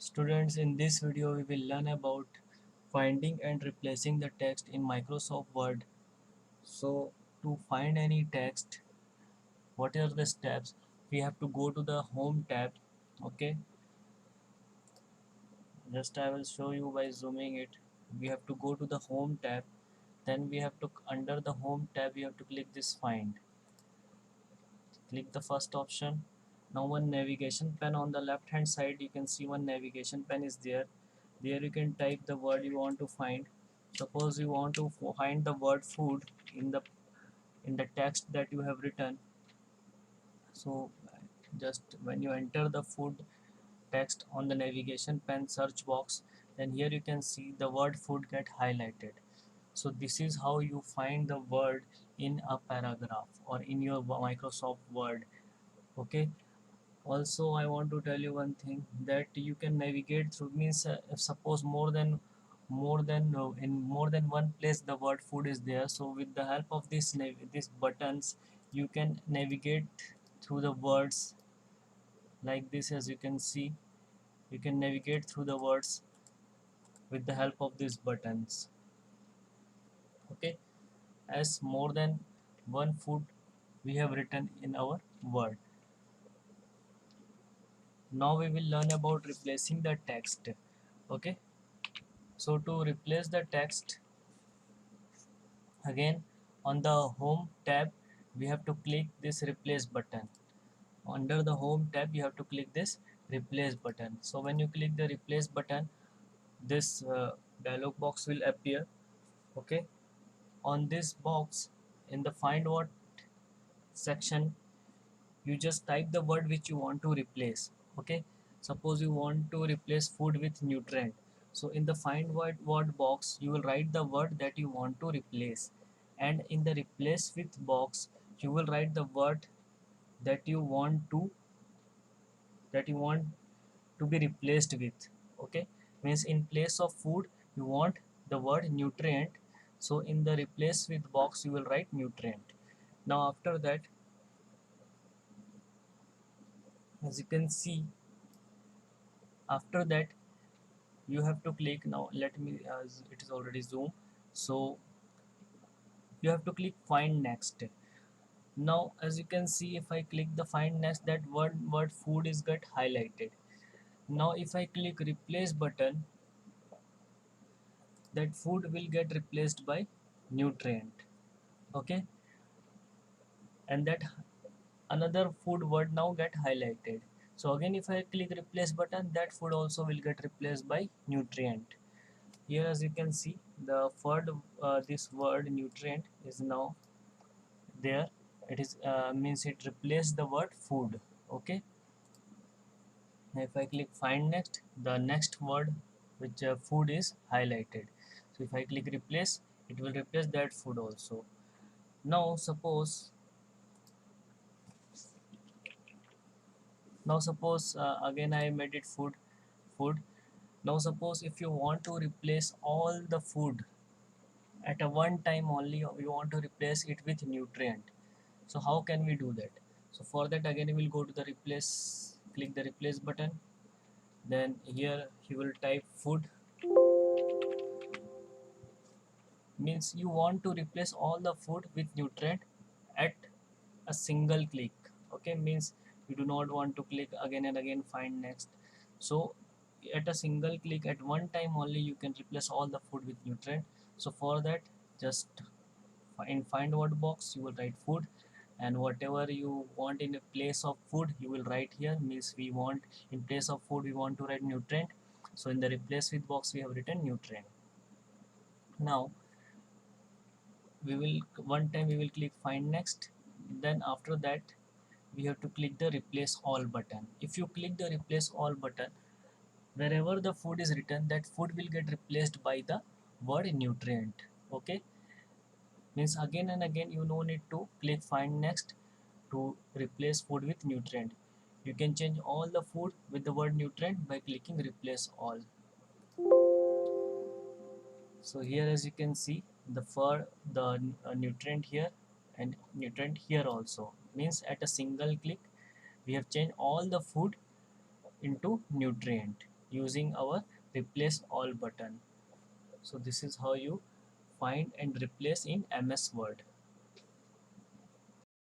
Students, in this video we will learn about finding and replacing the text in Microsoft Word. So to find any text, what are the steps? We have to go to the home tab. Okay, just I will show you by zooming it. We have to go to the home tab, then we have to, under the home tab, we have to click this find. Click the first option. Now one navigation pen on the left hand side, you can see one navigation pen is there. There you can type the word you want to find. Suppose you want to find the word food in the text that you have written. So just when you enter the food text on the navigation pen search box, then here you can see the word food get highlighted. So this is how you find the word in a paragraph or in your Microsoft Word. Okay, also I want to tell you one thing, that you can navigate through, means if suppose in more than one place the word food is there, so with the help of these buttons you can navigate through the words like this. As you can see, you can navigate through the words with the help of these buttons. Okay, as more than one food we have written in our word. Now we will learn about replacing the text. Okay, so to replace the text, again on the home tab we have to click this replace button. Under the home tab you have to click this replace button. So when you click the replace button, this dialog box will appear. Okay, on this box, in the find what section, you just type the word which you want to replace. Okay, suppose you want to replace food with nutrient, so in the find word box you will write the word that you want to replace, and in the replace with box you will write the word that you want to that you want to be replaced with. Okay, means in place of food you want the word nutrient, so in the replace with box you will write nutrient. Now after that, as you can see, after that you have to click, now let me, as it is already zoom, so you have to click find next. Now as you can see, if I click the find next, that word food is get highlighted. Now if I click replace button, that food will get replaced by nutrient. Okay, and that another food word now get highlighted. So again if I click replace button, that food also will get replaced by nutrient. Here as you can see, the third this word nutrient is now there. It is means it replaced the word food. Okay, now if I click find next, the next word which food is highlighted. So if I click replace, it will replace that food also. Now suppose again I made it food. Now suppose if you want to replace all the food at a one time only, you want to replace it with nutrient. So how can we do that? So for that, again we will go to the replace, click the replace button, then here you will type food, means you want to replace all the food with nutrient at a single click. Okay, means you do not want to click again and again find next. So at a single click, at one time only, you can replace all the food with nutrient. So for that, just in find word box you will write food, and whatever you want in a place of food you will write here. Means we want, in place of food we want to write nutrient, so in the replace with box we have written nutrient. Now we will, one time we will click find next, then after that we have to click the replace all button. If you click the replace all button, wherever the food is written, that food will get replaced by the word nutrient. Okay, means again and again you no need to click find next to replace food with nutrient. You can change all the food with the word nutrient by clicking replace all. So here as you can see, the for the nutrient here and nutrient here also, means at a single click we have changed all the food into nutrient. using our replace all button. So this is how you find and replace in MS Word.